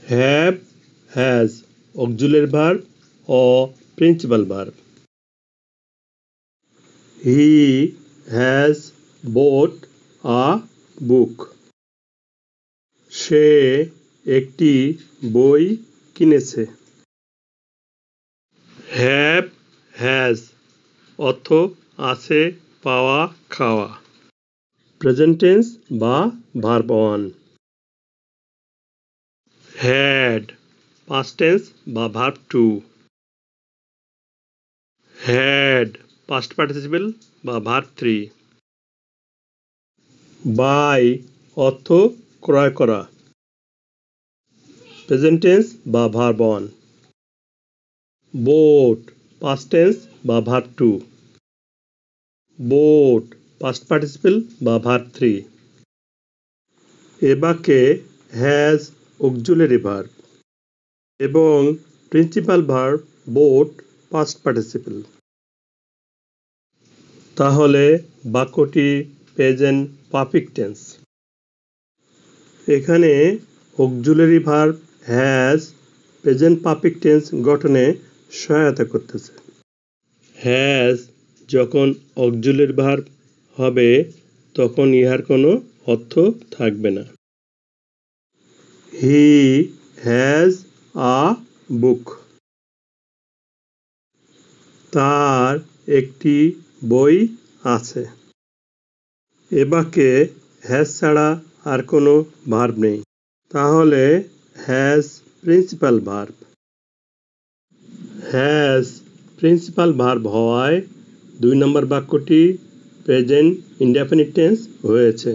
Have has auxiliary verb or principal verb. He has bought a book. সে একটি বই কিনেছে। Have has অর্থ আছে, পাওয়া, খাওয়া। প্রেজেন্ট টেন্স বা ভার্ব 1। had past tense বা ভার্ব 2। had past participle বা ভার্ব 3। buy অর্থ ক্রয় করা। প্রেজেন্ট টেন্স বা ভার্ব 1। bought past tense বা ভার্ব 2। bought past participle বা ভার্ব 3। এ বাক্যে has auxiliary verb এবং principal verb bought past participle। তাহলে বাক্যটি প্রেজেন্ট পারফেক্ট টেন্স। এখানে auxiliary verb has present perfect tense গঠনে সহায়তা করতেছে। has যখন auxiliary verb হবে তখন ইহার কোনো অর্থ থাকবে না। He has a book. তার একটি বই আছে। এ বাক্যে has ছাড়া আর কোনো ভার্ব নেই। তাহলে has principal verb. has principal verb হওয়ায় 2 নম্বর বাক্যটি প্রেজেন্ট ইনডেফিনিট টেন্স হয়েছে।